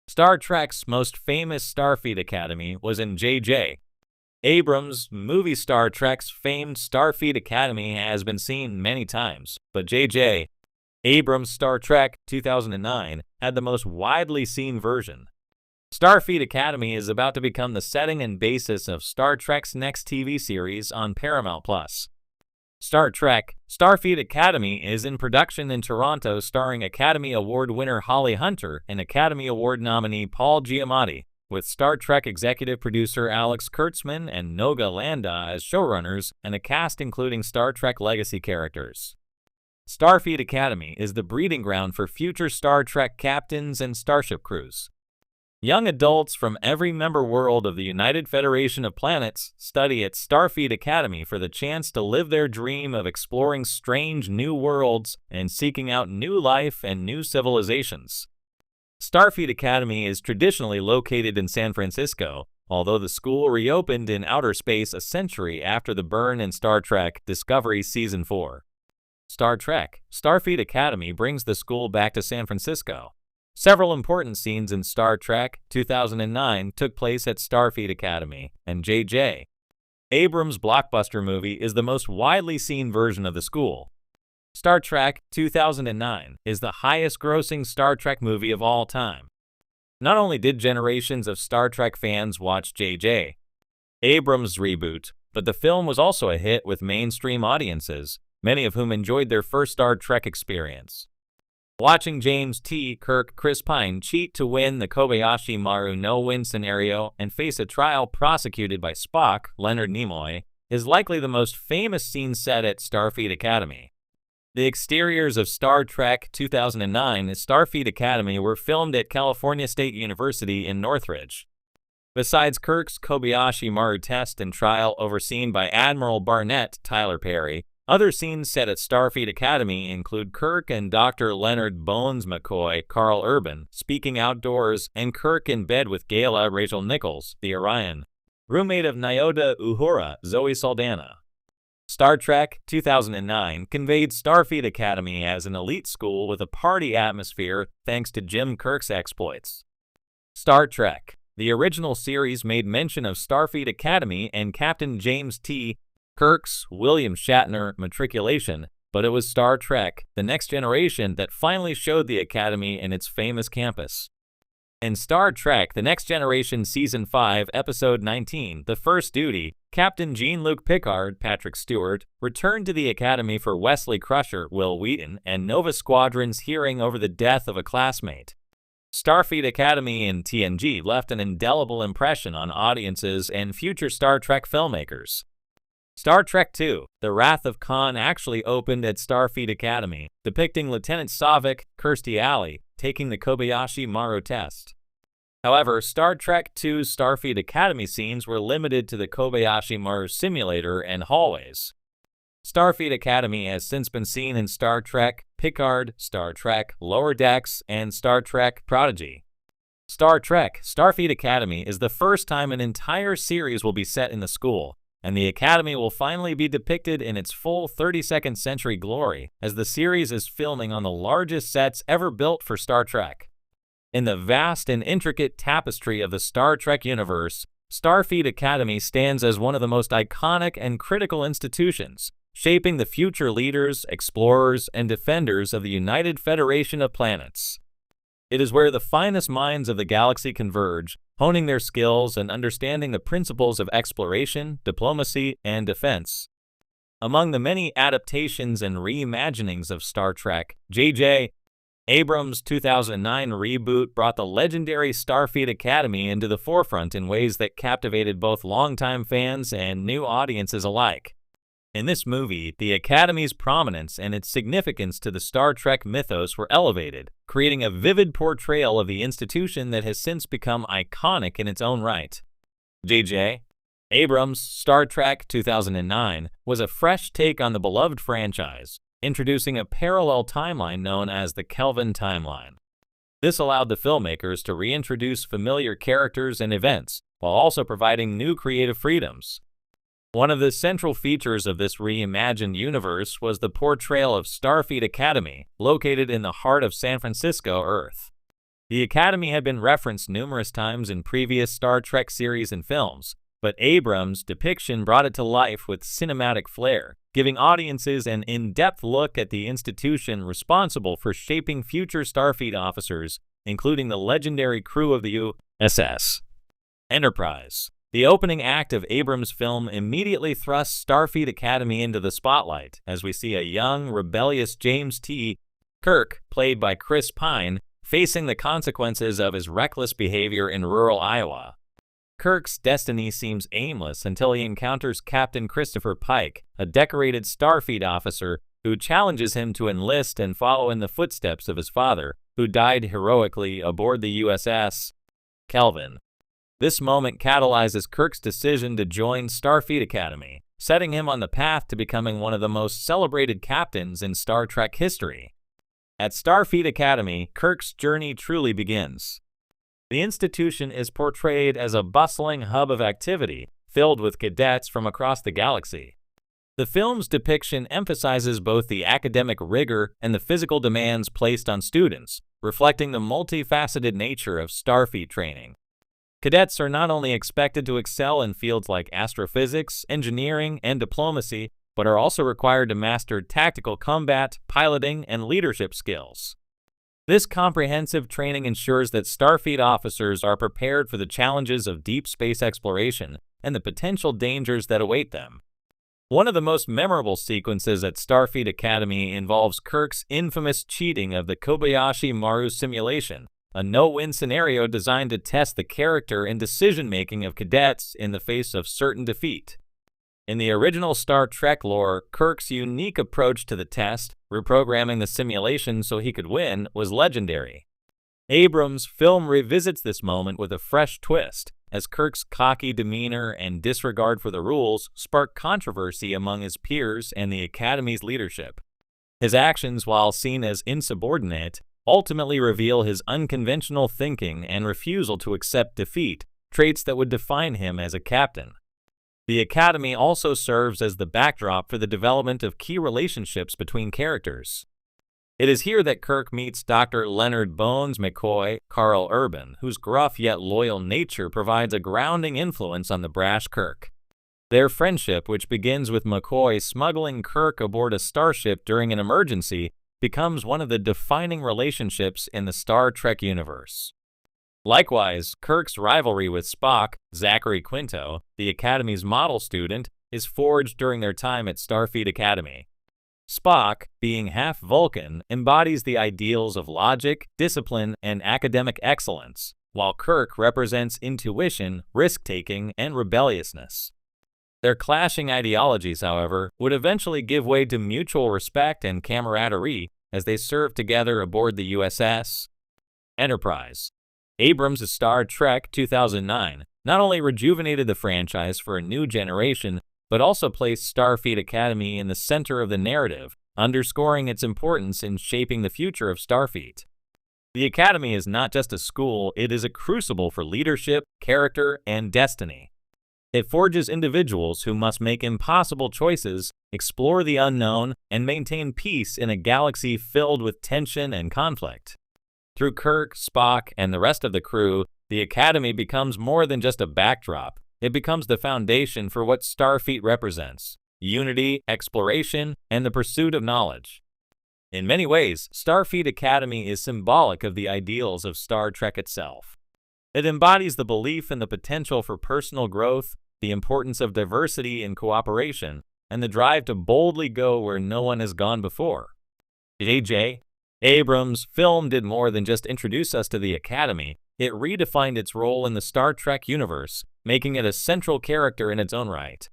Star Trek's most famous Starfleet Academy was in J.J. Abrams' movie. Star Trek's famed Starfleet Academy has been seen many times, but J.J. Abrams' Star Trek 2009 had the most widely seen version. Starfleet Academy is about to become the setting and basis of Star Trek's next TV series on Paramount+. Star Trek Starfleet Academy is in production in Toronto, starring Academy Award winner Holly Hunter and Academy Award nominee Paul Giamatti, with Star Trek executive producer Alex Kurtzman and Noga Landa as showrunners, and a cast including Star Trek legacy characters. Starfleet Academy is the breeding ground for future Star Trek captains and starship crews. Young adults from every member world of the United Federation of Planets study at Starfleet Academy for the chance to live their dream of exploring strange new worlds and seeking out new life and new civilizations. Starfleet Academy is traditionally located in San Francisco, although the school reopened in outer space a century after the burn in Star Trek Discovery Season 4. Star Trek Starfleet Academy brings the school back to San Francisco. Several important scenes in Star Trek 2009 took place at Starfleet Academy, and J.J. Abrams' blockbuster movie is the most widely seen version of the school. Star Trek 2009 is the highest-grossing Star Trek movie of all time. Not only did generations of Star Trek fans watch J.J. Abrams' reboot, but the film was also a hit with mainstream audiences, many of whom enjoyed their first Star Trek experience. Watching James T. Kirk Chris Pine cheat to win the Kobayashi Maru no-win scenario and face a trial prosecuted by Spock, Leonard Nimoy, is likely the most famous scene set at Starfleet Academy. The exteriors of Star Trek 2009 at Starfleet Academy were filmed at California State University in Northridge. Besides Kirk's Kobayashi Maru test and trial overseen by Admiral Barnett Tyler Perry, other scenes set at Starfleet Academy include Kirk and Dr. Leonard Bones McCoy, Carl Urban, speaking outdoors, and Kirk in bed with Gayla Rachel Nichols, the Orion, roommate of Nyota Uhura, Zoe Saldana. Star Trek 2009 conveyed Starfleet Academy as an elite school with a party atmosphere thanks to Jim Kirk's exploits. Star Trek, the original series, made mention of Starfleet Academy and Captain James T. Kirk's William Shatner matriculation, but it was Star Trek: The Next Generation that finally showed the Academy in its famous campus. In Star Trek: The Next Generation Season 5, Episode 19, The First Duty, Captain Jean-Luc Picard, Patrick Stewart, returned to the Academy for Wesley Crusher, Will Wheaton, and Nova Squadron's hearing over the death of a classmate. Starfleet Academy in TNG left an indelible impression on audiences and future Star Trek filmmakers. Star Trek II: The Wrath of Khan actually opened at Starfleet Academy, depicting Lieutenant Saavik, Kirstie Alley, taking the Kobayashi Maru test. However, Star Trek II's Starfleet Academy scenes were limited to the Kobayashi Maru simulator and hallways. Starfleet Academy has since been seen in Star Trek Picard, Star Trek Lower Decks, and Star Trek Prodigy. Star Trek Starfleet Academy is the first time an entire series will be set in the school, and the Academy will finally be depicted in its full 32nd century glory, as the series is filming on the largest sets ever built for Star Trek. In the vast and intricate tapestry of the Star Trek universe, Starfleet Academy stands as one of the most iconic and critical institutions, shaping the future leaders, explorers, and defenders of the United Federation of Planets. It is where the finest minds of the galaxy converge, honing their skills and understanding the principles of exploration, diplomacy, and defense. Among the many adaptations and reimaginings of Star Trek, J.J. Abrams' 2009 reboot brought the legendary Starfleet Academy into the forefront in ways that captivated both longtime fans and new audiences alike. In this movie, the Academy's prominence and its significance to the Star Trek mythos were elevated, creating a vivid portrayal of the institution that has since become iconic in its own right. J.J. Abrams' Star Trek 2009 was a fresh take on the beloved franchise, introducing a parallel timeline known as the Kelvin timeline. This allowed the filmmakers to reintroduce familiar characters and events, while also providing new creative freedoms. One of the central features of this reimagined universe was the portrayal of Starfleet Academy, located in the heart of San Francisco, Earth. The Academy had been referenced numerous times in previous Star Trek series and films, but Abrams' depiction brought it to life with cinematic flair, giving audiences an in-depth look at the institution responsible for shaping future Starfleet officers, including the legendary crew of the USS Enterprise. The opening act of Abrams' film immediately thrusts Starfleet Academy into the spotlight, as we see a young, rebellious James T. Kirk, played by Chris Pine, facing the consequences of his reckless behavior in rural Iowa. Kirk's destiny seems aimless until he encounters Captain Christopher Pike, a decorated Starfleet officer who challenges him to enlist and follow in the footsteps of his father, who died heroically aboard the USS Kelvin. This moment catalyzes Kirk's decision to join Starfleet Academy, setting him on the path to becoming one of the most celebrated captains in Star Trek history. At Starfleet Academy, Kirk's journey truly begins. The institution is portrayed as a bustling hub of activity, filled with cadets from across the galaxy. The film's depiction emphasizes both the academic rigor and the physical demands placed on students, reflecting the multifaceted nature of Starfleet training. Cadets are not only expected to excel in fields like astrophysics, engineering, and diplomacy, but are also required to master tactical combat, piloting, and leadership skills. This comprehensive training ensures that Starfleet officers are prepared for the challenges of deep space exploration and the potential dangers that await them. One of the most memorable sequences at Starfleet Academy involves Kirk's infamous cheating of the Kobayashi Maru simulation, a no-win scenario designed to test the character and decision-making of cadets in the face of certain defeat. In the original Star Trek lore, Kirk's unique approach to the test, reprogramming the simulation so he could win, was legendary. Abrams' film revisits this moment with a fresh twist, as Kirk's cocky demeanor and disregard for the rules spark controversy among his peers and the Academy's leadership. His actions, while seen as insubordinate, ultimately reveal his unconventional thinking and refusal to accept defeat, traits that would define him as a captain. The Academy also serves as the backdrop for the development of key relationships between characters. It is here that Kirk meets Dr. Leonard Bones McCoy, Carl Urban, whose gruff yet loyal nature provides a grounding influence on the brash Kirk. Their friendship, which begins with McCoy smuggling Kirk aboard a starship during an emergency, becomes one of the defining relationships in the Star Trek universe. Likewise, Kirk's rivalry with Spock, Zachary Quinto, the Academy's model student, is forged during their time at Starfleet Academy. Spock, being half Vulcan, embodies the ideals of logic, discipline, and academic excellence, while Kirk represents intuition, risk-taking, and rebelliousness. Their clashing ideologies, however, would eventually give way to mutual respect and camaraderie as they served together aboard the USS Enterprise. Abrams' Star Trek 2009 not only rejuvenated the franchise for a new generation, but also placed Starfleet Academy in the center of the narrative, underscoring its importance in shaping the future of Starfleet. The Academy is not just a school, it is a crucible for leadership, character, and destiny. It forges individuals who must make impossible choices, explore the unknown, and maintain peace in a galaxy filled with tension and conflict. Through Kirk, Spock, and the rest of the crew, the Academy becomes more than just a backdrop. It becomes the foundation for what Starfleet represents: unity, exploration, and the pursuit of knowledge. In many ways, Starfleet Academy is symbolic of the ideals of Star Trek itself. It embodies the belief in the potential for personal growth, the importance of diversity and cooperation, and the drive to boldly go where no one has gone before. J.J. Abrams' film did more than just introduce us to the Academy. It redefined its role in the Star Trek universe, making it a central character in its own right.